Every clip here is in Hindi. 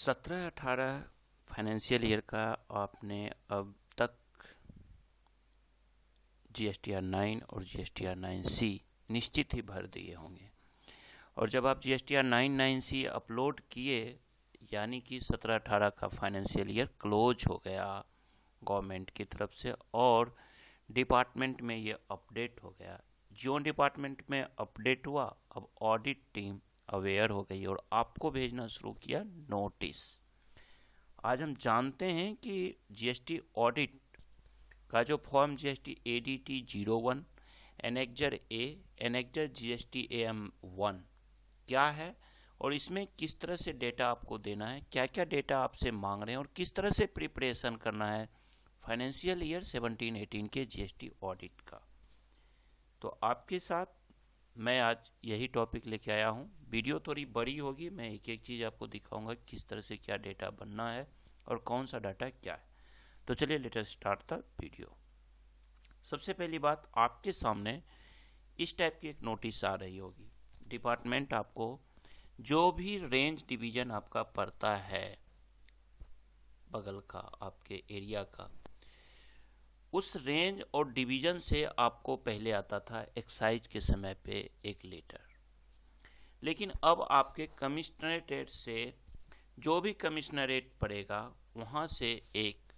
17-18 फाइनेंशियल ईयर का आपने अब तक GSTR 9 और GSTR 9C निश्चित ही भर दिए होंगे। और जब आप GSTR 9-9C अपलोड किए यानी कि 17-18 का फाइनेंशियल ईयर क्लोज हो गया गवर्नमेंट की तरफ से और डिपार्टमेंट में ये अपडेट हो गया। जो डिपार्टमेंट में अपडेट हुआ, अब ऑडिट टीम अवेयर हो गई और आपको भेजना शुरू किया नोटिस। आज हम जानते हैं कि GST ऑडिट का जो फॉर्म GST ADT 01 एनेक्जर ए एनेक्जर GST AM1 क्या है और इसमें किस तरह से डेटा आपको देना है, क्या क्या डेटा आपसे मांग रहे हैं और किस तरह से प्रिपरेशन करना है फाइनेंशियल ईयर 17-18 के GST ऑडिट का। तो आपके साथ मैं आज यही टॉपिक लेके आया हूँ। वीडियो थोड़ी बड़ी होगी, मैं एक एक चीज़ आपको दिखाऊंगा किस तरह से क्या डेटा बनना है और कौन सा डाटा क्या है। तो चलिए let us start the video. सबसे पहली बात, आपके सामने इस टाइप की एक नोटिस आ रही होगी। डिपार्टमेंट आपको जो भी रेंज डिवीजन आपका पड़ता है बगल का, आपके एरिया का, उस रेंज और डिवीजन से आपको पहले आता था एक्साइज के समय पे एक लेटर। लेकिन अब आपके कमिश्नरेट से जो भी कमिश्नरेट पड़ेगा वहाँ से एक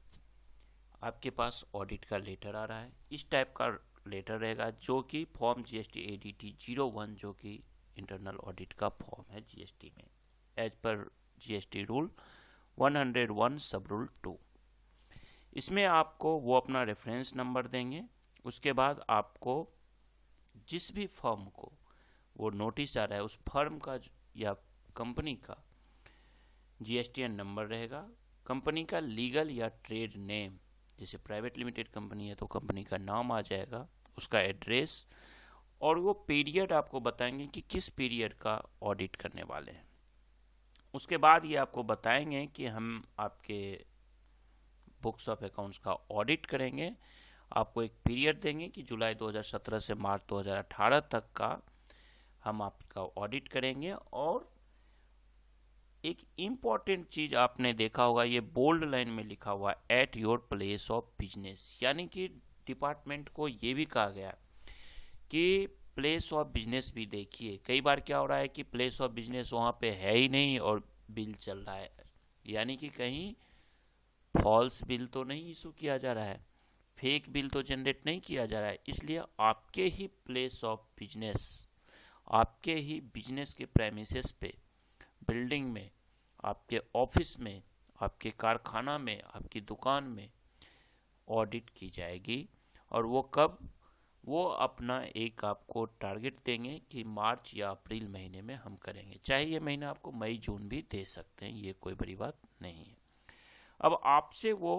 आपके पास ऑडिट का लेटर आ रहा है। इस टाइप का लेटर रहेगा जो कि फॉर्म GST ADT 01 जो कि इंटरनल ऑडिट का फॉर्म है GST में एज पर GST रूल 101 सब रूल 2। इसमें आपको वो अपना रेफरेंस नंबर देंगे। उसके बाद आपको जिस भी फर्म को वो नोटिस आ रहा है उस फर्म का या कंपनी का GSTN नंबर रहेगा, कंपनी का लीगल या ट्रेड नेम, जैसे प्राइवेट लिमिटेड कंपनी है तो कंपनी का नाम आ जाएगा, उसका एड्रेस और वो पीरियड आपको बताएंगे कि किस पीरियड का ऑडिट करने वाले हैं। उसके बाद ये आपको बताएंगे कि हम आपके बुक्स ऑफ अकाउंट्स का ऑडिट करेंगे। आपको एक पीरियड देंगे कि जुलाई 2017 से मार्च 2018 तक का हम आपका ऑडिट करेंगे। और एक इम्पॉर्टेंट चीज आपने देखा होगा, ये बोल्ड लाइन में लिखा हुआ at your place of business, यानी कि डिपार्टमेंट को ये भी कहा गया कि प्लेस ऑफ बिजनेस भी देखिए। कई बार क्या हो रहा है कि प्लेस ऑफ बिजनेस वहाँ पे है ही नहीं और बिल चल रहा है, यानी कि कहीं फॉल्स बिल तो नहीं इशू किया जा रहा है, फेक बिल तो जनरेट नहीं किया जा रहा है। इसलिए आपके ही प्लेस ऑफ बिजनेस, आपके ही बिजनेस के प्रेमिसेस पे, बिल्डिंग में, आपके ऑफिस में, आपके कारखाना में, आपकी दुकान में ऑडिट की जाएगी। और वो कब, वो अपना एक आपको टारगेट देंगे कि मार्च या अप्रैल महीने में हम करेंगे। चाहे ये महीना आपको मई जून भी दे सकते हैं, ये कोई बड़ी बात नहीं है। अब आपसे वो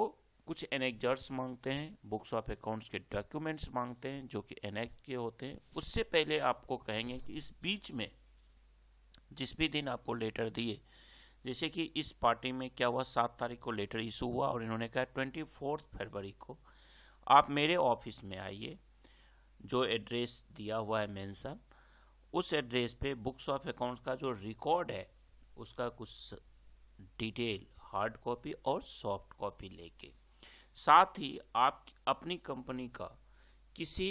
कुछ एनेक्जर्स मांगते हैं, बुक्स ऑफ अकाउंट्स के डॉक्यूमेंट्स मांगते हैं जो कि एनेक्ट के होते हैं। उससे पहले आपको कहेंगे कि इस बीच में जिस भी दिन आपको लेटर दिए, जैसे कि इस पार्टी में क्या हुआ, 7 तारीख को लेटर इशू हुआ और इन्होंने कहा 24 फरवरी को आप मेरे ऑफिस में आइए, जो एड्रेस दिया हुआ है मेंशन, उस एड्रेस पे बुक्स ऑफ अकाउंट्स का जो रिकॉर्ड है उसका कुछ डिटेल हार्ड कॉपी और सॉफ्ट कॉपी लेके, साथ ही आप अपनी कंपनी का किसी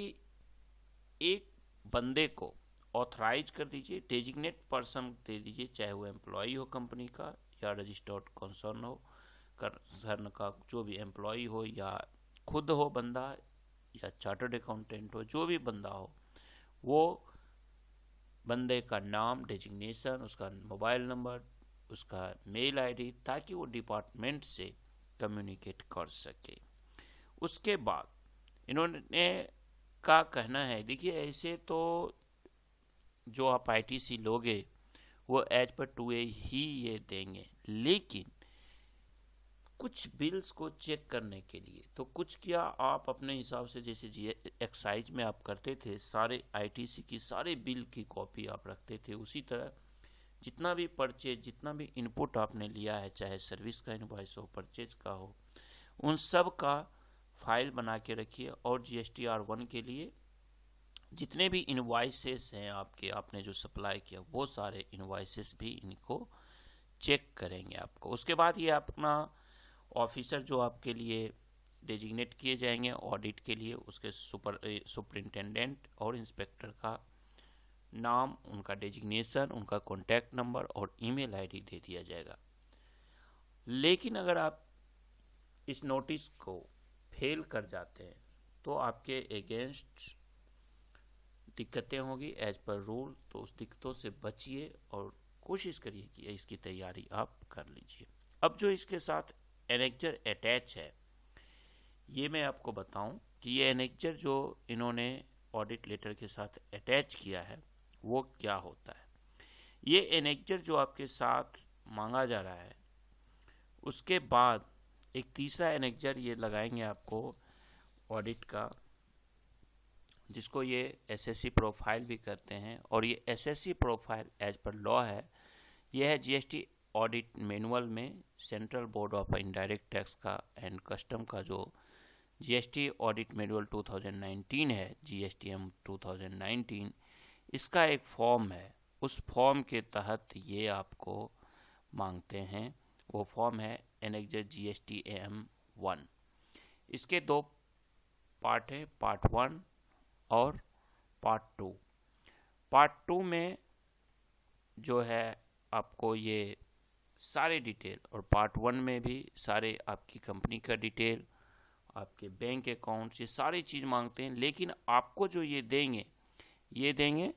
एक बंदे को ऑथराइज कर दीजिए, डेजिग्नेट पर्सन दे दीजिए, चाहे वो एम्प्लॉय हो कंपनी का या रजिस्टर्ड कंसर्न हो, कंसर्न का जो भी एम्प्लॉय हो या खुद हो बंदा या चार्टर्ड अकाउंटेंट हो, जो भी बंदा हो, वो बंदे का नाम, डेजिग्नेशन, उसका मोबाइल नंबर, उसका मेल आईडी, ताकि वो डिपार्टमेंट से कम्युनिकेट कर सके। उसके बाद इन्होंने का कहना है, देखिए ऐसे तो जो आप ITC लोगे वो एज पर 2A ही ये देंगे, लेकिन कुछ बिल्स को चेक करने के लिए तो कुछ क्या आप अपने हिसाब से, जैसे एक्साइज में आप करते थे, सारे ITC की सारे बिल की कॉपी आप रखते थे, उसी तरह जितना भी परचेज, जितना भी इनपुट आपने लिया है, चाहे सर्विस का इनवॉइस हो, परचेज का हो, उन सब का फाइल बना के रखिए। और GSTR 1 के लिए जितने भी इनवॉइसेस हैं आपके, आपने जो सप्लाई किया वो सारे इनवॉइसेस भी इनको चेक करेंगे आपको। उसके बाद ये अपना ऑफिसर जो आपके लिए डेजिग्नेट किए जाएंगे ऑडिट के लिए, उसके सुपरिंटेंडेंट और इंस्पेक्टर का नाम, उनका डेजिग्नेशन, उनका कॉन्टैक्ट नंबर और ईमेल आईडी दे दिया जाएगा। लेकिन अगर आप इस नोटिस को फेल कर जाते हैं तो आपके अगेंस्ट दिक्कतें होगी एज पर रूल। तो उस दिक्कतों से बचिए और कोशिश करिए कि इसकी तैयारी आप कर लीजिए। अब जो इसके साथ एनेक्जर अटैच है, ये मैं आपको बताऊं कि ये एनेक्जर जो इन्होंने ऑडिट लेटर के साथ अटैच किया है वो क्या होता है। ये एनेक्जर जो आपके साथ मांगा जा रहा है, उसके बाद एक तीसरा एनेक्जर ये लगाएंगे आपको ऑडिट का, जिसको ये एसएससी प्रोफाइल भी करते हैं। और ये SSC profile as per law है, ये है जीएसटी ऑडिट मैनुअल में central board of indirect tax का एंड कस्टम का जो जीएसटी ऑडिट मैनुअल 2019 है, जीएसटीएम 2019, इसका एक फॉर्म है। उस फॉर्म के तहत ये आपको मांगते हैं। वो फॉर्म है एनेक्जर जीएसटीएम 1। इसके दो पार्ट हैं, पार्ट 1 और पार्ट 2। पार्ट 2 में जो है आपको ये सारे डिटेल, और पार्ट 1 में भी सारे आपकी कंपनी का डिटेल, आपके बैंक अकाउंट, ये सारी चीज़ मांगते हैं। लेकिन आपको जो ये देंगे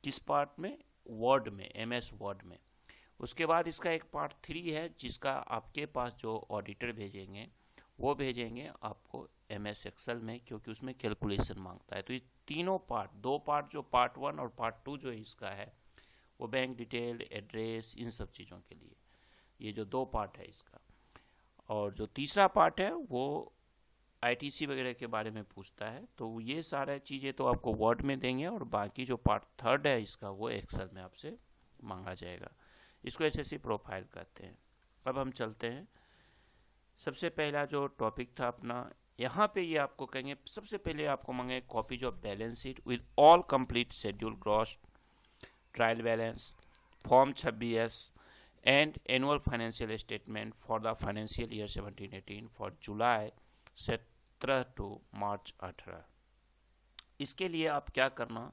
किस पार्ट में? वर्ड में, एमएस वर्ड में। उसके बाद इसका एक पार्ट 3 है, जिसका आपके पास जो ऑडिटर भेजेंगे वो भेजेंगे आपको एमएस एक्सेल में, क्योंकि उसमें कैलकुलेशन मांगता है। तो ये तीनों पार्ट, दो पार्ट जो पार्ट 1 और पार्ट 2 जो इसका है, वो बैंक डिटेल, एड्रेस, इन सब चीज़ों के लिए ये जो दो पार्ट है इसका। और जो तीसरा पार्ट है वो आईटीसी वगैरह के बारे में पूछता है। तो ये सारा चीज़ें तो आपको वर्ड में देंगे, और बाकी जो पार्ट 3 है इसका वो एक्सेल में आपसे मांगा जाएगा। इसको एसएससी प्रोफाइल कहते हैं। अब हम चलते हैं, सबसे पहला जो टॉपिक था अपना, यहाँ पे ये आपको कहेंगे सबसे पहले आपको मांगे copies of balance sheet with all complete schedule, gross, trial balance, form 26S and annual financial statement for the financial year 17-18 for July 17 to March 18। इसके लिए आप क्या करना,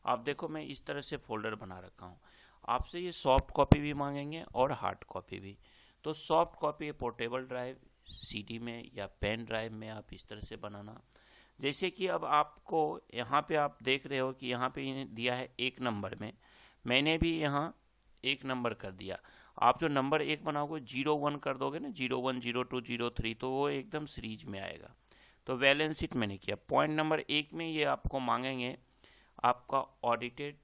आप देखो मैं इस तरह से फोल्डर बना रखा हूँ। आपसे ये सॉफ्ट कॉपी भी मांगेंगे और हार्ड कॉपी भी। तो soft copy portable drive, CD में या पेन ड्राइव में आप इस तरह से बनाना। जैसे कि अब आपको यहाँ पे आप देख रहे हो कि यहाँ पे दिया है 1 नंबर में, मैंने भी यहाँ 1 नंबर कर दिया। आप जो नंबर 1 बनाओगे 01 कर दोगे ना, 01, 02, 03, तो वो एकदम सीरीज में आएगा। तो बैलेंस शीट मैंने किया। पॉइंट नंबर 1 में ये आपको मांगेंगे आपका ऑडिटेड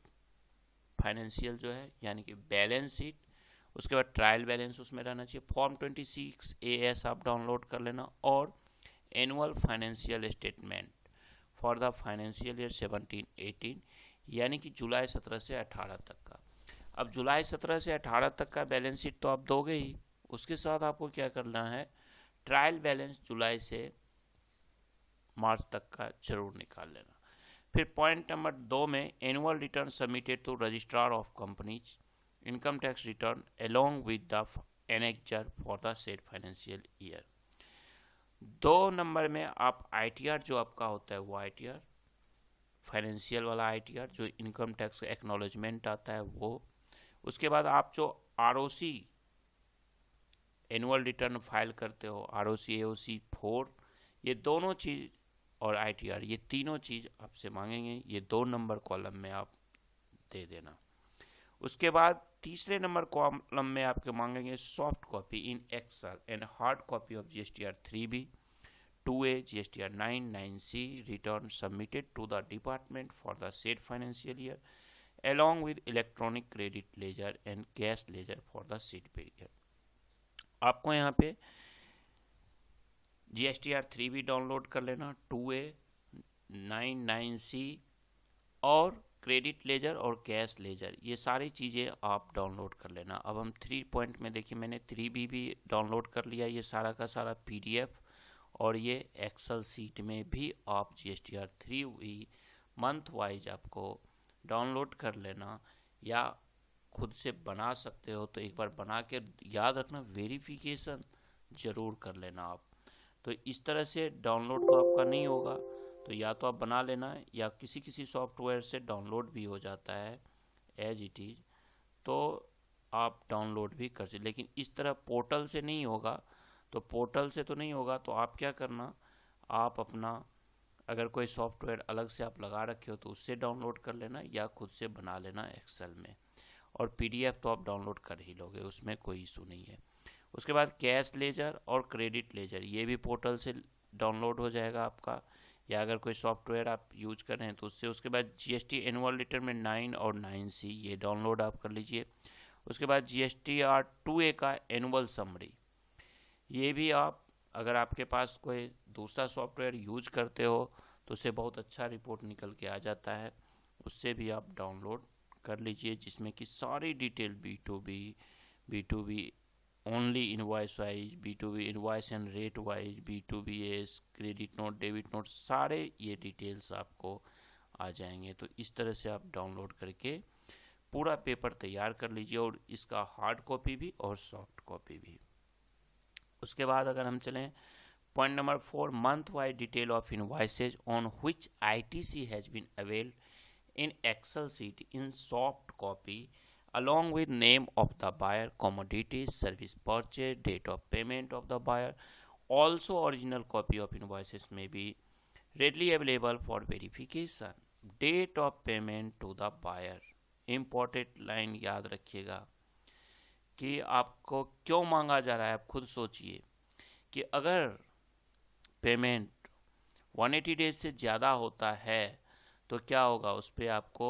फाइनेंशियल जो है, यानी कि बैलेंस शीट। उसके बाद ट्रायल बैलेंस उसमें रहना चाहिए। फॉर्म 26AS आप डाउनलोड कर लेना, और annual financial statement for the financial year 17-18, यानी कि जुलाई 17 से 18 तक का। अब जुलाई 17 से 18 तक का बैलेंस शीट तो आप दोगे ही, उसके साथ आपको क्या करना है, ट्रायल बैलेंस जुलाई से मार्च तक का जरूर निकाल लेना। फिर पॉइंट नंबर 2 में annual return submitted to registrar of companies, income tax return along with the annexure for the said financial year. 2 number में आप आईटीआर जो आपका होता है वो आईटीआर, फाइनेंशियल वाला आईटीआर जो इनकम टैक्स एक्नॉलेजमेंट आता है वो। उसके बाद आप जो आरओसी एनुअल रिटर्न फाइल करते हो, आरओसी एओसी 4, ये दोनों चीज़ और आईटीआर, ये तीनों चीज़ आपसे मांगेंगे। ये 2 नंबर कॉलम में आप दे देना। उसके बाद तीसरे नंबर कॉलम में आपके मांगेंगे soft copy in Excel and hard copy of GSTR 3B, 2A, GSTR 9, 9C return submitted to the department for the said financial year along with electronic credit ledger and cash ledger for the said period। आपको यहाँ पे GSTR 3B डाउनलोड कर लेना, 2A, 9, 9C और क्रेडिट लेजर और कैश लेजर, ये सारी चीज़ें आप डाउनलोड कर लेना। अब हम 3 पॉइंट में देखिए, मैंने 3B भी डाउनलोड कर लिया, ये सारा का सारा PDF, और ये एक्सेल सीट में भी आप GSTR 3B मंथ वाइज आपको डाउनलोड कर लेना, या खुद से बना सकते हो तो एक बार बना के याद रखना, वेरिफिकेशन ज़रूर कर लेना आप। तो इस तरह से डाउनलोड तो आपका नहीं होगा, तो या तो आप बना लेना या किसी किसी सॉफ्टवेयर से डाउनलोड भी हो जाता है एज इट इज़, तो आप डाउनलोड भी कर सकते। लेकिन इस तरह पोर्टल से नहीं होगा, तो पोर्टल से तो नहीं होगा, तो आप क्या करना, आप अपना अगर कोई सॉफ्टवेयर अलग से आप लगा रखे हो तो उससे डाउनलोड कर लेना या खुद से बना लेना एक्सेल में। और पीडीएफ तो आप डाउनलोड कर ही लोगे, उसमें कोई इशू नहीं है। उसके बाद कैश लेजर और क्रेडिट लेजर, ये भी पोर्टल से डाउनलोड हो जाएगा आपका, या अगर कोई सॉफ्टवेयर आप यूज कर रहे हैं तो उससे। उसके बाद जीएसटी एनुअल रिटर्न में 9 और 9C, ये डाउनलोड आप कर लीजिए। उसके बाद GSTR 2A का एनुअल समरी, ये भी आप अगर आपके पास कोई दूसरा सॉफ्टवेयर यूज करते हो तो उससे बहुत अच्छा रिपोर्ट निकल के आ जाता है, उससे भी आप डाउनलोड कर लीजिए, जिसमें कि सारी detail B2B only invoice wise, B2B invoice and rate wise, B2BS, credit note, debit note, सारे ये डिटेल्स आपको आ जाएंगे। तो इस तरह से आप डाउनलोड करके पूरा पेपर तैयार कर लीजिए, और इसका हार्ड कॉपी भी और सॉफ्ट कॉपी भी। उसके बाद अगर हम चलें point number 4, month wise detail of invoices on which ITC has been availed in Excel sheet in soft copy along with name of the buyer, commodities, service purchase, date of payment of the buyer. Also original copy of invoices may be readily available for verification. Date of payment to the buyer. Important line याद रखिएगा कि आपको क्यों मांगा जा रहा है। आप खुद सोचिए कि अगर पेमेंट 180 डेज से ज़्यादा होता है तो क्या होगा, उस पर आपको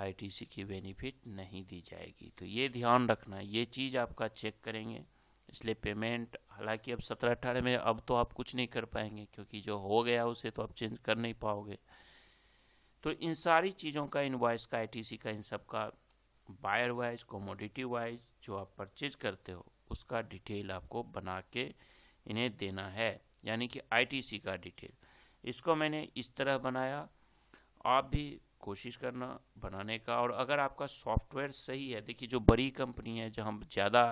ITC की बेनिफिट नहीं दी जाएगी। तो ये ध्यान रखना, ये चीज़ आपका चेक करेंगे। इसलिए पेमेंट, हालांकि अब 17-18 में अब तो आप कुछ नहीं कर पाएंगे, क्योंकि जो हो गया उसे तो आप चेंज कर नहीं पाओगे। तो इन सारी चीज़ों का, इनवॉइस का, ITC का, इन सब का बायर वाइज, कमोडिटी वाइज जो आप परचेज करते हो उसका डिटेल आपको बना के इन्हें देना है, यानी कि ITC का डिटेल। इसको मैंने इस तरह बनाया, आप भी कोशिश करना बनाने का। और अगर आपका सॉफ्टवेयर सही है, देखिए जो बड़ी कंपनी है जहाँ ज़्यादा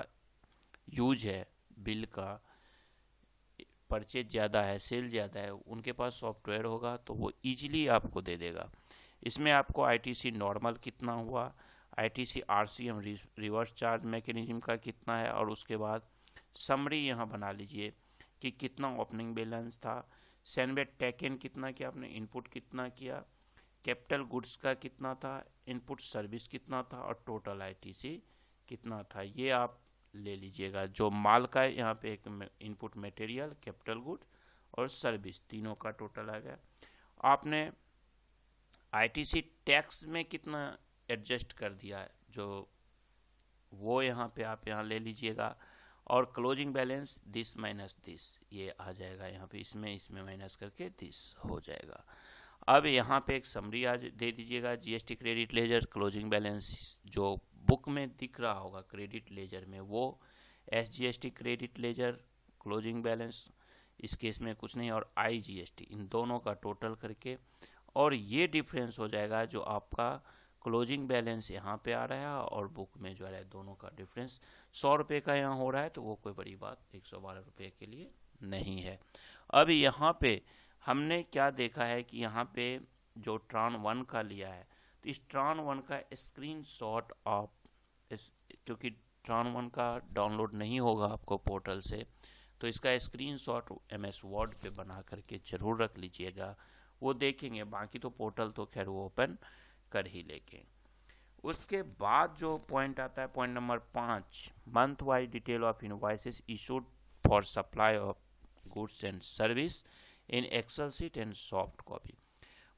यूज है, बिल का परचेज ज़्यादा है, सेल ज़्यादा है, उनके पास सॉफ्टवेयर होगा तो वो ईजिली आपको दे देगा। इसमें आपको ITC नॉर्मल कितना हुआ, ITC RCM reverse charge mechanism का कितना है, और उसके बाद समरी यहाँ बना लीजिए कि कितना ओपनिंग बैलेंस था, सैनवेट टेकन कितना किया आपने, इनपुट कितना किया, कैपिटल गुड्स का कितना था, इनपुट सर्विस कितना था, और टोटल ITC कितना था। ये आप ले लीजिएगा। जो माल का है यहाँ पे एक इनपुट मटेरियल, कैपिटल गुड और सर्विस, तीनों का टोटल आ गया। आपने ITC टैक्स में कितना एडजस्ट कर दिया है, जो वो यहाँ पे आप यहाँ ले लीजिएगा। और closing balance this minus this, ये आ जाएगा यहाँ पे, इसमें माइनस करके दिस हो जाएगा। अब यहाँ पे एक समरी आज दे दीजिएगा, GST credit ledger closing balance जो बुक में दिख रहा होगा क्रेडिट लेजर में, वो SGST credit ledger closing balance, इस केस में कुछ नहीं, और IGST, इन दोनों का टोटल करके, और ये डिफरेंस हो जाएगा जो आपका क्लोजिंग बैलेंस यहाँ पे आ रहा है और बुक में जो है, दोनों का डिफरेंस 100 रुपये का यहाँ हो रहा है, तो वो कोई बड़ी बात 112 रुपये के लिए नहीं है। अब यहाँ पे हमने क्या देखा है कि यहाँ पे जो ट्रान 1 का लिया है, तो इस ट्रान 1 का स्क्रीनशॉट आप क्योंकि ट्रान 1 का डाउनलोड नहीं होगा आपको पोर्टल से, तो इसका स्क्रीनशॉट MS वर्ड पे बना करके ज़रूर रख लीजिएगा, वो देखेंगे। बाकी तो पोर्टल तो खैर वो ओपन कर ही लेंगे। उसके बाद जो पॉइंट आता है, point number 5, month wise detail of invoices issued for supply of goods and service in Excel sheet and soft copy.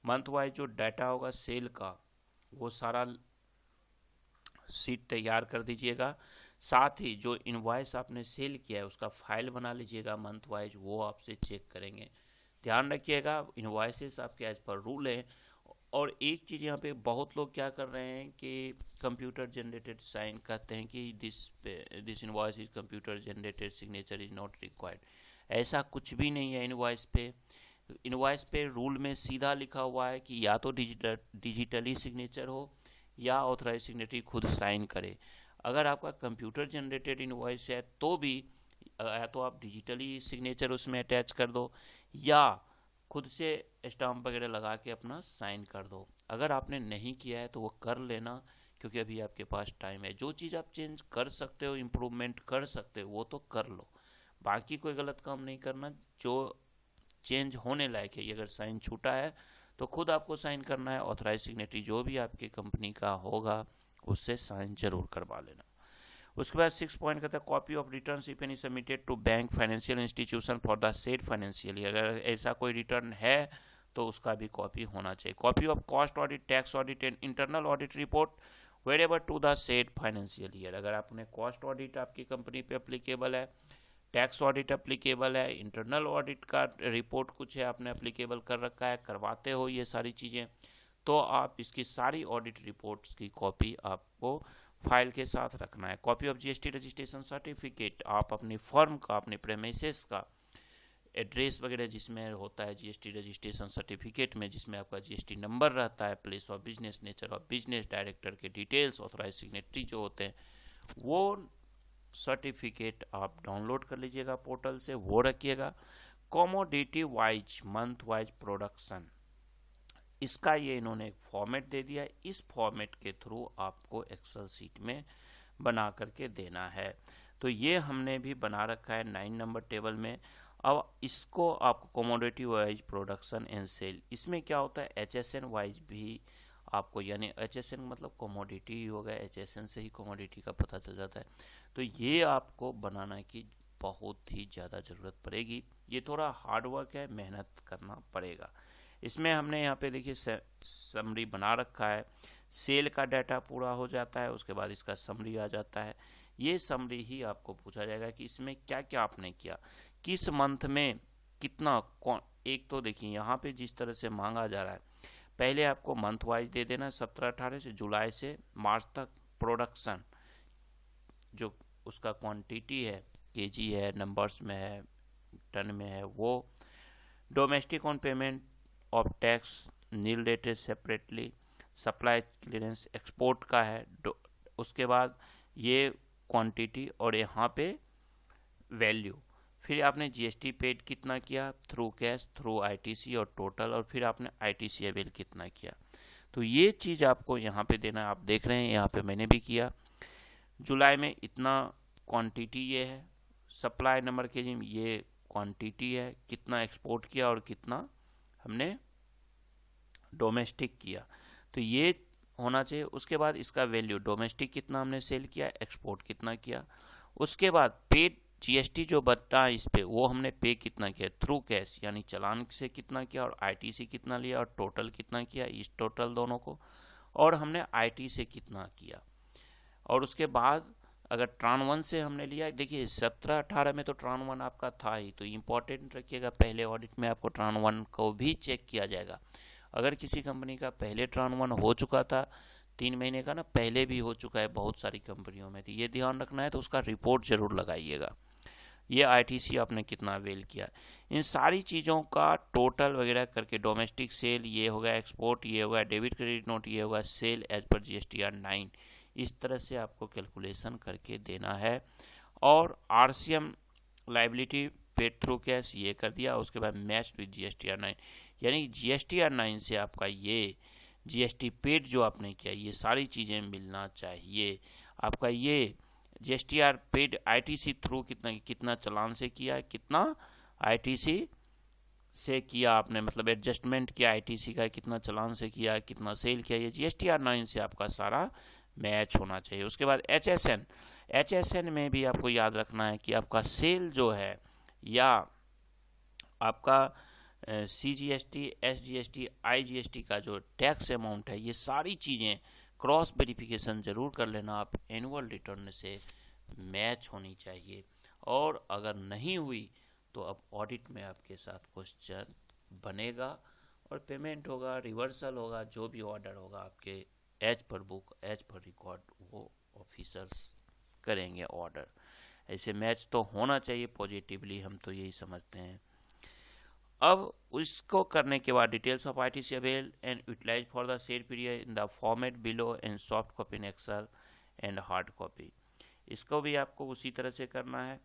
Month wise जो डाटा होगा सेल का, वो सारा शीट तैयार कर दीजिएगा। साथ ही जो इनवॉइस आपने सेल किया है उसका फाइल बना लीजिएगा मंथ वाइज, वो आपसे चेक करेंगे। ध्यान रखिएगा इनवॉइसेस आपके एज पर रूल है। और एक चीज़ यहाँ पे बहुत लोग क्या कर रहे हैं कि कंप्यूटर जनरेटेड साइन कहते हैं कि this invoice is computer generated, signature is not required. ऐसा कुछ भी नहीं है। इनवॉइस पे रूल में सीधा लिखा हुआ है कि या तो डिजिटली सिग्नेचर हो या ऑथराइज सिग्नेटरी खुद साइन करे। अगर आपका कंप्यूटर जनरेटेड इनवॉइस है तो भी या तो आप डिजिटली सिग्नेचर उसमें अटैच कर दो या खुद से स्टाम्प वगैरह लगा के अपना साइन कर दो। अगर आपने नहीं किया है तो वो कर लेना, क्योंकि अभी आपके पास टाइम है। जो चीज़ आप चेंज कर सकते हो, इम्प्रूवमेंट कर सकते हो, वो तो कर लो। बाकी कोई गलत काम नहीं करना। जो चेंज होने लायक है, अगर साइन छूटा है तो खुद आपको साइन करना है। ऑथराइज सिग्नेटरी जो भी आपकी कंपनी का होगा उससे साइन जरूर करवा लेना। उसके बाद 6 पॉइंट कहता है copy of return if any submitted to bank financial institution for the said financial year. अगर ऐसा कोई रिटर्न है तो उसका भी कॉपी होना चाहिए। Copy of cost audit, tax audit and internal audit report wherever to the said financial year. अगर आपने कॉस्ट ऑडिट आपकी कंपनी पे अप्लीकेबल है, टैक्स ऑडिट अप्लीकेबल है, इंटरनल ऑडिट का रिपोर्ट कुछ है आपने अप्लीकेबल कर रखा है, करवाते हो ये सारी चीज़ें, तो आप इसकी सारी ऑडिट रिपोर्ट्स की कॉपी आपको फाइल के साथ रखना है। Copy of GST registration certificate, आप अपनी फर्म का, अपने प्रेमिसेस का एड्रेस वगैरह जिसमें होता है जीएसटी रजिस्ट्रेशन सर्टिफिकेट में, जिसमें आपका जीएसटी नंबर रहता है, place of business, nature of business, director के डिटेल्स, ऑथराइज सिग्नेटरी जो होते हैं, वो सर्टिफिकेट आप डाउनलोड कर लीजिएगा पोर्टल से, वो रखिएगा। Commodity wise, month wise production, इसका ये इन्होंने एक फॉर्मेट दे दिया। इस फॉर्मेट के थ्रू आपको एक्सेल सीट में बना करके देना है। तो ये हमने भी बना रखा है 9 नंबर टेबल में। अब इसको आपको commodity wise production and sale, इसमें क्या होता है एचएसएन वाइज भी आपको, यानी एचएसएन मतलब कमोडिटी ही होगा, एचएसएन से ही कमोडिटी का पता चल जाता है। तो ये आपको बनाना की बहुत ही ज़्यादा ज़रूरत पड़ेगी। ये थोड़ा हार्ड वर्क है, मेहनत करना पड़ेगा। इसमें हमने यहाँ पे देखिए समरी बना रखा है। सेल का डाटा पूरा हो जाता है, उसके बाद इसका समरी आ जाता है। ये समरी ही आपको पूछा जाएगा कि इसमें क्या क्या आपने किया, किस मंथ में कितना कौन। एक तो देखिए यहाँ पे जिस तरह से मांगा जा रहा है, पहले आपको मंथ वाइज दे देना, 17-18 से जुलाई से मार्च तक प्रोडक्शन, जो उसका क्वांटिटी है, केजी है, नंबर्स में है, टन में है, वो। Domestic on payment of tax nil dated separately, supply clearance export का है। उसके बाद ये क्वांटिटी और यहाँ पे वैल्यू। फिर आपने जीएसटी पेड कितना किया, थ्रू कैश, थ्रू आईटीसी और टोटल, और फिर आपने आईटीसी अवेल कितना किया। तो ये चीज़ आपको यहाँ पे देना है। आप देख रहे हैं यहाँ पे मैंने भी किया। जुलाई में इतना क्वांटिटी ये है, सप्लाई नंबर के जी ये क्वांटिटी है, कितना एक्सपोर्ट किया और कितना हमने डोमेस्टिक किया, तो ये होना चाहिए। उसके बाद इसका वैल्यू, डोमेस्टिक कितना हमने सेल किया, एक्सपोर्ट कितना किया। उसके बाद पेड जीएसटी जो बता इस पे, वो हमने पे कितना किया, थ्रू कैश यानी चालान से कितना किया, और आईटीसी कितना लिया और टोटल कितना किया, इस टोटल दोनों को, और हमने आईटी से कितना किया। और उसके बाद अगर ट्रान 1 से हमने लिया, देखिए 17-18 में तो ट्रान 1 आपका था ही, तो इम्पोर्टेंट रखिएगा, पहले ऑडिट में आपको ट्रान 1 को भी चेक किया जाएगा। अगर किसी कंपनी का पहले ट्रान 1 हो चुका था 3 महीने का ना, पहले भी हो चुका है बहुत सारी कंपनियों में, तो ये ध्यान रखना है, तो उसका रिपोर्ट जरूर लगाइएगा। ये आईटीसी आपने कितना अवेल किया, इन सारी चीज़ों का टोटल वगैरह करके, डोमेस्टिक सेल ये होगा, एक्सपोर्ट ये होगा, डेबिट क्रेडिट नोट ये होगा, सेल एज पर जीएसटीआर 9, इस तरह से आपको कैलकुलेशन करके देना है। और RCM liability paid through cash ये कर दिया। उसके बाद मैच विद जीएसटीआर 9, यानी जीएसटीआर 9 से आपका ये जीएसटी पेड जो आपने किया, ये सारी चीज़ें मिलना चाहिए। आपका ये जीएसटीआर पेड आईटीसी थ्रू कितना चालान से किया, कितना आईटीसी से किया आपने, मतलब एडजस्टमेंट किया आईटीसी का, कितना चालान से किया, कितना सेल किया, ये जीएसटीआर 9 से आपका सारा मैच होना चाहिए। उसके बाद एचएसएन, एचएसएन में भी आपको याद रखना है कि आपका सेल जो है या आपका सीजीएसटी, एसजीएसटी, आईजीएसटी का जो टैक्स अमाउंट है, ये सारी चीज़ें क्रॉस वेरिफिकेशन जरूर कर लेना आप, एनुअल रिटर्न से मैच होनी चाहिए। और अगर नहीं हुई तो अब ऑडिट में आपके साथ क्वेश्चन बनेगा और पेमेंट होगा, रिवर्सल होगा, जो भी ऑर्डर होगा आपके as per book, as per record, वो ऑफिसर्स करेंगे ऑर्डर। ऐसे मैच तो होना चाहिए पॉजिटिवली, हम तो यही समझते हैं। अब उसको करने के बाद details of ITC avail and utilise for the said period in the format below and soft copy in Excel and hard copy, इसको भी आपको उसी तरह से करना है।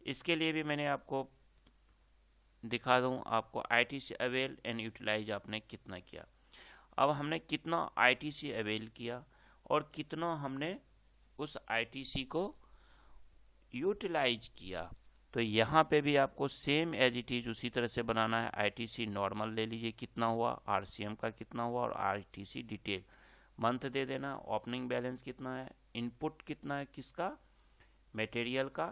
इसके लिए भी मैंने आपको दिखा दूं, आपको ITC अवेल एंड यूटिलाइज आपने कितना किया। अब हमने कितना ITC अवेल किया और कितना हमने उस ITC को यूटिलाइज किया, तो यहाँ पे भी आपको सेम एज इट इज उसी तरह से बनाना है। ITC नॉर्मल ले लीजिए कितना हुआ, RCM का कितना हुआ और ITC डिटेल मंथ दे देना। ओपनिंग बैलेंस कितना है, इनपुट कितना है, किसका, मटेरियल का,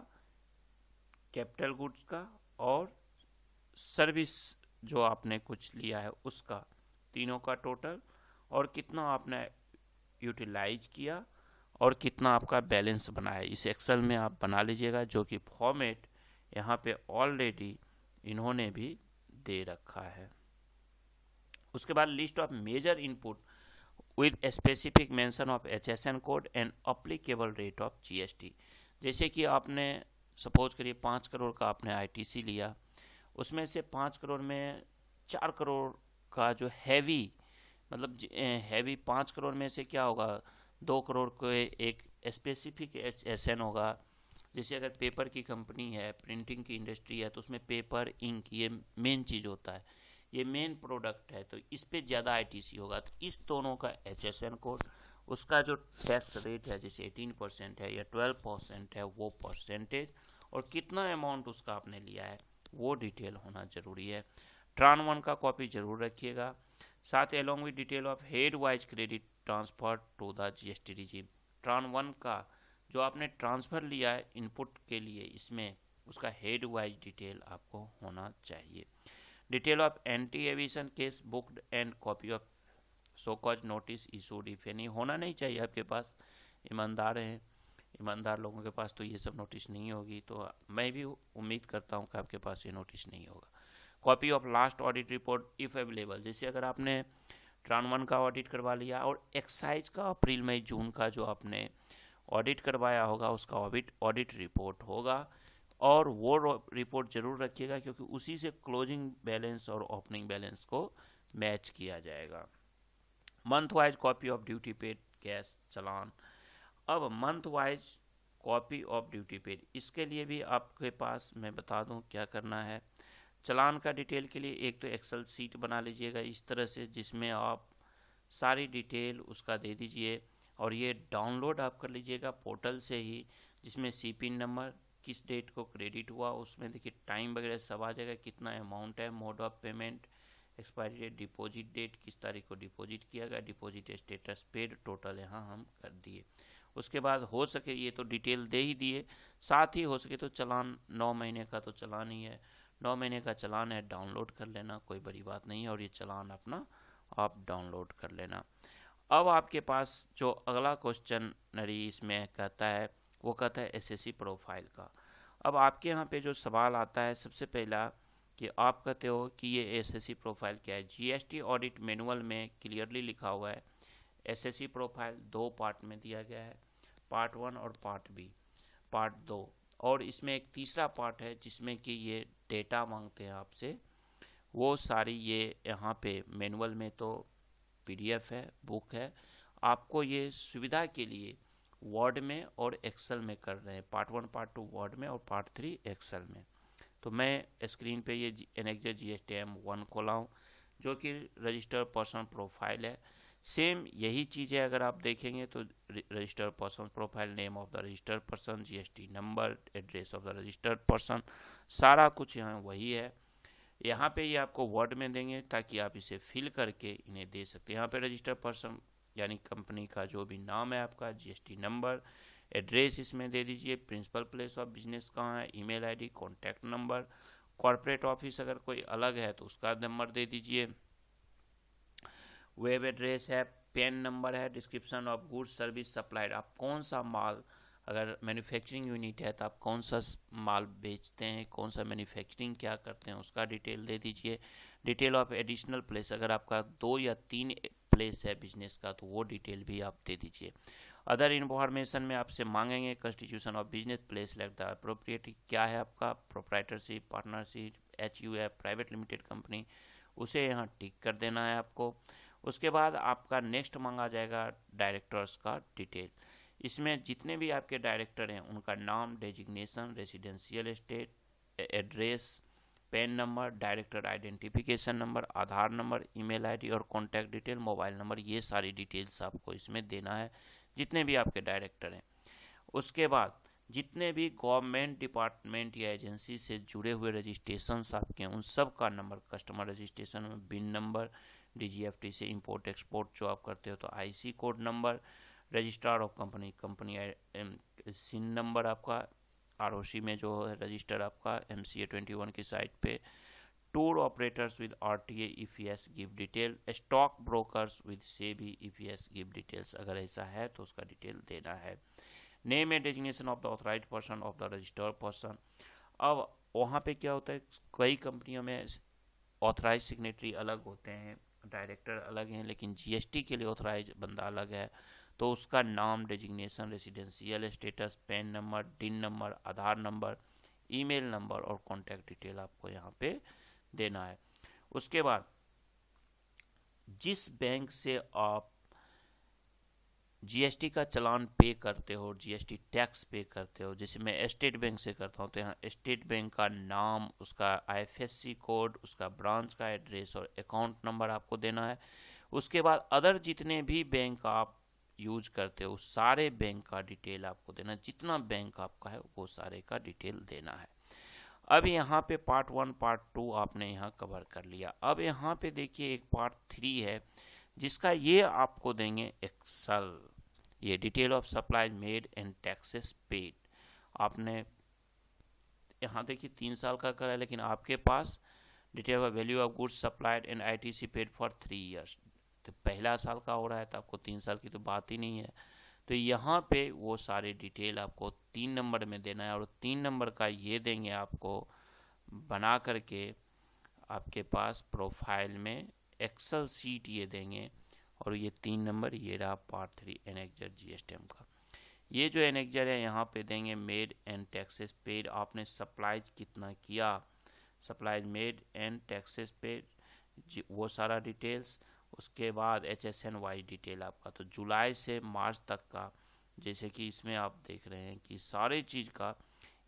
कैपिटल गुड्स का और सर्विस जो आपने कुछ लिया है उसका, तीनों का टोटल, और कितना आपने यूटिलाइज किया और कितना आपका बैलेंस बनाया। इस एक्सेल में आप बना लीजिएगा, जो कि फॉर्मेट यहाँ पे ऑलरेडी इन्होंने भी दे रखा है। उसके बाद list of major input with specific mention of HSN code and applicable rate of GST। जैसे कि आपने सपोज करिए 5 करोड़ का आपने ITC लिया, उसमें से 5 करोड़ में 4 करोड़ का जो हैवी, मतलब हैवी 5 करोड़ में से क्या होगा, 2 करोड़ को एक स्पेसिफिक HSN होगा। जैसे अगर पेपर की कंपनी है, प्रिंटिंग की इंडस्ट्री है, तो उसमें पेपर, इंक, ये मेन चीज़ होता है, ये मेन प्रोडक्ट है, तो इस पे ज़्यादा ITC होगा। तो इस दोनों का HSN कोड, उसका जो टैक्स रेट है जैसे 18% है या 12% है, वो परसेंटेज, और कितना अमाउंट उसका आपने लिया है वो डिटेल होना जरूरी है। ट्रान 1 का कॉपी जरूर रखिएगा, साथ ही along with detail of head wise credit transfer to the GST regime. TRAN 1 का जो आपने ट्रांसफ़र लिया है इनपुट के लिए, इसमें उसका हेड वाइज डिटेल आपको होना चाहिए। Detail of anti evasion case booked and copy of show cause notice issued if any, होना नहीं चाहिए आपके पास। ईमानदार हैं, ईमानदार लोगों के पास तो ये सब नोटिस नहीं होगी, तो मैं भी उम्मीद करता हूँ कि आपके पास ये नोटिस नहीं होगा। Copy of last audit report if available, जैसे अगर आपने ट्रान 1 का ऑडिट करवा लिया और एक्साइज का अप्रैल मई जून का जो आपने ऑडिट करवाया होगा उसका ऑडिट रिपोर्ट होगा, और वो रिपोर्ट जरूर रखिएगा, क्योंकि उसी से क्लोजिंग बैलेंस और ओपनिंग बैलेंस को मैच किया जाएगा। Month wise copy of duty paid cash challan. अब month wise copy of duty paid, इसके लिए भी आपके पास मैं बता दूं क्या करना है। चालान का डिटेल के लिए एक तो एक्सेल सीट बना लीजिएगा इस तरह से, जिसमें आप सारी डिटेल उसका दे दीजिए, और ये डाउनलोड आप कर लीजिएगा पोर्टल से ही, जिसमें CP नंबर, किस डेट को क्रेडिट हुआ, उसमें देखिए टाइम वगैरह सब आ जाएगा, कितना अमाउंट है, mode of payment, expiry date, deposit date, किस तारीख को डिपॉजिट किया गया, डिपॉजिट स्टेटस, पेड, टोटल यहाँ हम कर दिए। उसके बाद हो सके, ये तो डिटेल दे ही दिए, साथ ही हो सके तो चालान 9 महीने का तो चालान ही है, 9 महीने का चालान है, डाउनलोड कर लेना, कोई बड़ी बात नहीं है, और ये चालान अपना आप डाउनलोड कर लेना। अब आपके पास जो अगला क्वेश्चन नरी इसमें कहता है, वो कहता है SSC प्रोफाइल का। अब आपके यहाँ पे जो सवाल आता है सबसे पहला कि आप कहते हो कि ये SSC प्रोफाइल क्या है। GST ऑडिट मैनुअल में क्लियरली लिखा हुआ है SSC प्रोफाइल 2 पार्ट में दिया गया है, पार्ट 1 और पार्ट B, पार्ट 2, और इसमें एक तीसरा पार्ट है जिसमें कि ये डेटा मांगते हैं आपसे, वो सारी ये यहाँ पे मैनुअल में तो PDF है, बुक है, आपको ये सुविधा के लिए वर्ड में और एक्सेल में कर रहे हैं, पार्ट 1 पार्ट 2 वर्ड में और पार्ट 3 एक्सेल में। तो मैं स्क्रीन पे ये एनेक्जर GSTM 1 खोला हूँ, जो कि रजिस्टर्ड पर्सन प्रोफाइल है। सेम यही चीज़ है, अगर आप देखेंगे तो registered person profile, name of the registered person, GST number, address of the registered person, सारा कुछ यहाँ वही है। यहाँ पे ये आपको वर्ड में देंगे ताकि आप इसे फिल करके इन्हें दे सकते हैं। यहाँ पे रजिस्टर्ड पर्सन यानी कंपनी का जो भी नाम है आपका, GST नंबर, एड्रेस इसमें दे दीजिए, प्रिंसिपल प्लेस ऑफ बिजनेस कहाँ है, email ID, contact number, corporate office अगर कोई अलग है तो उसका नंबर दे दीजिए, वेब एड्रेस है, पैन नंबर है, description of goods service supplied, आप कौन सा माल, अगर मैन्युफैक्चरिंग यूनिट है तो आप कौन सा माल बेचते हैं, कौन सा मैन्युफैक्चरिंग क्या करते हैं, उसका डिटेल दे दीजिए। डिटेल ऑफ एडिशनल प्लेस, अगर आपका 2 या 3 प्लेस है बिजनेस का तो वो डिटेल भी आप दे दीजिए। अदर इन्फॉर्मेशन में आपसे मांगेंगे constitution of business place, like the appropriate क्या है आपका, proprietorship, partnership, HUF private limited company, उसे यहाँ टिक कर देना है आपको। उसके बाद आपका नेक्स्ट मांगा जाएगा डायरेक्टर्स का डिटेल। इसमें जितने भी आपके डायरेक्टर हैं उनका नाम, designation, residential state, address, PAN number, director identification number, Aadhaar number, email ID और कॉन्टैक्ट डिटेल, मोबाइल नंबर, ये सारी डिटेल्स आपको इसमें देना है जितने भी आपके डायरेक्टर हैं। उसके बाद जितने भी गवर्नमेंट डिपार्टमेंट या एजेंसी से जुड़े हुए रजिस्ट्रेशंस आपके हैं उन सब का नंबर, कस्टमर रजिस्ट्रेशन में बिन नंबर, DGFT से इंपोर्ट एक्सपोर्ट जो आप करते हो तो IC code number, registrar of company, company CIN number आपका, ROC में जो है रजिस्टर आपका MCA 21 की साइट पे, tour operators with RTA EFS give detail, stock brokers with SEBI EFS give details, अगर ऐसा है तो उसका डिटेल देना है। Name and designation of the authorise person of the registered person. अब वहाँ पे क्या होता है, कई कंपनियों में ऑथराइज सिग्नेटरी अलग होते हैं, डायरेक्टर अलग हैं, लेकिन GST के लिए ऑथराइज बंदा अलग है, तो उसका नाम, designation, residential status, pan number, डिन number, Aadhaar number, email number और कॉन्टैक्ट डिटेल आपको यहाँ पे देना है। उसके बाद जिस बैंक से आप GST का चालान पे करते हो, GST टैक्स पे करते हो, जैसे मैं स्टेट बैंक से करता हूँ तो यहाँ स्टेट बैंक का नाम, उसका IFSC कोड, उसका ब्रांच का एड्रेस और अकाउंट नंबर आपको देना है। उसके बाद अदर जितने भी बैंक आप यूज करते हो उस सारे बैंक का डिटेल आपको देना, जितना बैंक आपका है वो सारे का डिटेल देना है। अब यहाँ पे पार्ट 1 पार्ट 2 आपने यहाँ कवर कर लिया। अब यहाँ पे देखिए एक पार्ट 3 है जिसका ये आपको देंगे एक्सेल, ये detail of supply made and taxes paid. आपने यहाँ देखिए 3 साल का करा है, लेकिन आपके पास detail of value of goods supplied and ITC paid for 3 years, तो पहला साल का हो रहा है तो आपको 3 साल की तो बात ही नहीं है। तो यहाँ पे वो सारे डिटेल आपको 3 नंबर में देना है, और 3 नंबर का ये देंगे आपको बना करके आपके पास प्रोफाइल में एक्सेल सीट ये देंगे, और ये 3 नंबर ये रहा पार्ट 3 एनेक्जर GSTM का। ये जो एनेक्जर है यहाँ पे देंगे मेड एंड टैक्सेस पेड, आपने सप्लाईज कितना किया, supplies made and taxes paid, वो सारा डिटेल्स। उसके बाद HSNY डिटेल आपका, तो जुलाई से मार्च तक का, जैसे कि इसमें आप देख रहे हैं कि सारे चीज़ का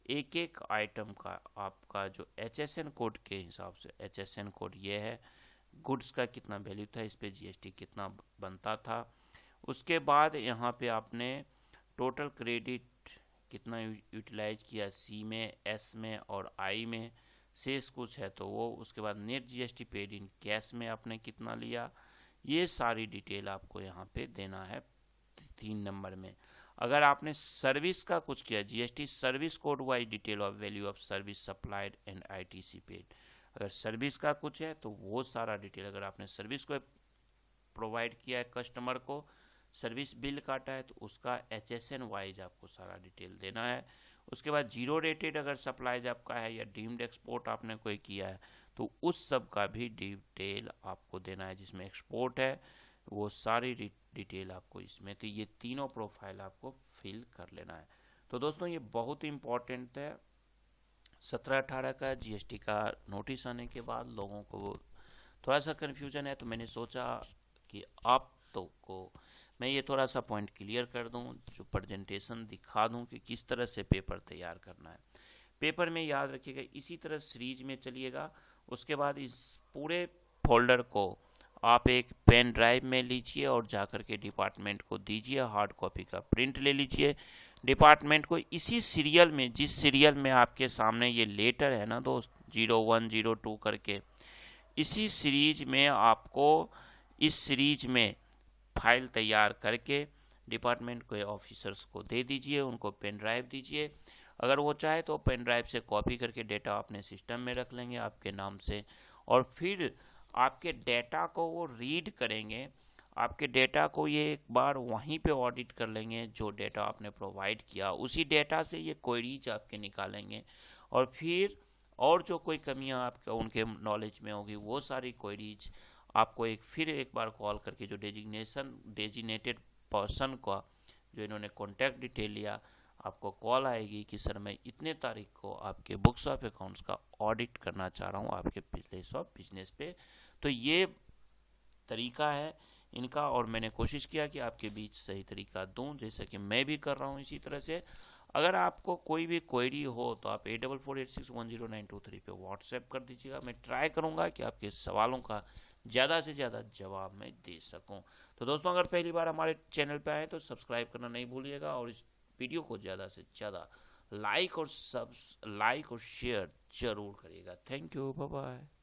एक एक आइटम का आपका जो HSN कोड के हिसाब से, HSN कोड ये है, गुड्स का कितना वैल्यू था, इस पे GST कितना बनता था। उसके बाद यहाँ पे आपने टोटल क्रेडिट कितना यूटिलाइज किया, C में, S में और I में, शेष कुछ है तो वो। उसके बाद net GST paid in cash में आपने कितना लिया, ये सारी डिटेल आपको यहाँ पे देना है 3 नंबर में। अगर आपने सर्विस का कुछ किया, GST service code wise detail of value of service supplied and ITC paid, अगर सर्विस का कुछ है तो वो सारा डिटेल, अगर आपने सर्विस को प्रोवाइड किया है कस्टमर को, सर्विस बिल काटा है तो उसका HSN वाइज आपको सारा डिटेल देना है। उसके बाद जीरो रेटेड अगर सप्लाईज आपका है या डीम्ड एक्सपोर्ट आपने कोई किया है तो उस सब का भी डिटेल आपको देना है, जिसमें एक्सपोर्ट है वो सारी डिटेल आपको इसमें, तो ये तीनों प्रोफाइल आपको फिल कर लेना है। तो दोस्तों ये बहुत ही इम्पोर्टेंट है। 17-18 का GST का नोटिस आने के बाद लोगों को थोड़ा सा कन्फ्यूजन है, तो मैंने सोचा कि आप तो को मैं ये थोड़ा सा पॉइंट क्लियर कर दूं, जो प्रेजेंटेशन दिखा दूं कि किस तरह से पेपर तैयार करना है। पेपर में याद रखिएगा इसी तरह सीरीज में चलिएगा। उसके बाद इस पूरे फोल्डर को आप एक पेन ड्राइव में लीजिए और जाकर के डिपार्टमेंट को दीजिए, हार्ड कॉपी का प्रिंट ले लीजिए। डिपार्टमेंट को इसी सीरियल में, जिस सीरियल में आपके सामने ये लेटर है ना दोस्त 01 02 करके, इसी सीरीज में आपको इस सीरीज में फाइल तैयार करके डिपार्टमेंट के ऑफिसर्स को दे दीजिए, उनको पेन ड्राइव दीजिए। अगर वो चाहे तो पेन ड्राइव से कॉपी करके डेटा अपने सिस्टम में रख लेंगे आपके नाम से, और फिर आपके डेटा को वो रीड करेंगे, आपके डेटा को ये एक बार वहीं पे ऑडिट कर लेंगे, जो डेटा आपने प्रोवाइड किया उसी डेटा से ये क्वेरीज आपके निकालेंगे, और फिर और जो कोई कमियां आपके उनके नॉलेज में होगी वो सारी क्वेरीज आपको फिर एक बार कॉल करके, जो डेजिग्नेटेड पर्सन का जो इन्होंने कॉन्टैक्ट डिटेल लिया आपको कॉल आएगी कि सर मैं इतने तारीख को आपके बुक्स ऑफ अकाउंट्स का ऑडिट करना चाह रहा हूँ आपके प्लेस ऑफ बिजनेस पे। तो ये तरीका है इनका, और मैंने कोशिश किया कि आपके बीच सही तरीका दूं, जैसे कि मैं भी कर रहा हूं इसी तरह से। अगर आपको कोई भी क्वेरी हो तो आप 8448610923 पे व्हाट्सएप कर दीजिएगा। मैं ट्राई करूंगा कि आपके सवालों का ज़्यादा से ज़्यादा जवाब मैं दे सकूं। तो दोस्तों, अगर पहली बार हमारे चैनल पे आए तो सब्सक्राइब करना नहीं भूलिएगा, और इस वीडियो को ज़्यादा से ज़्यादा लाइक और शेयर जरूर करिएगा। Thank you, bye bye.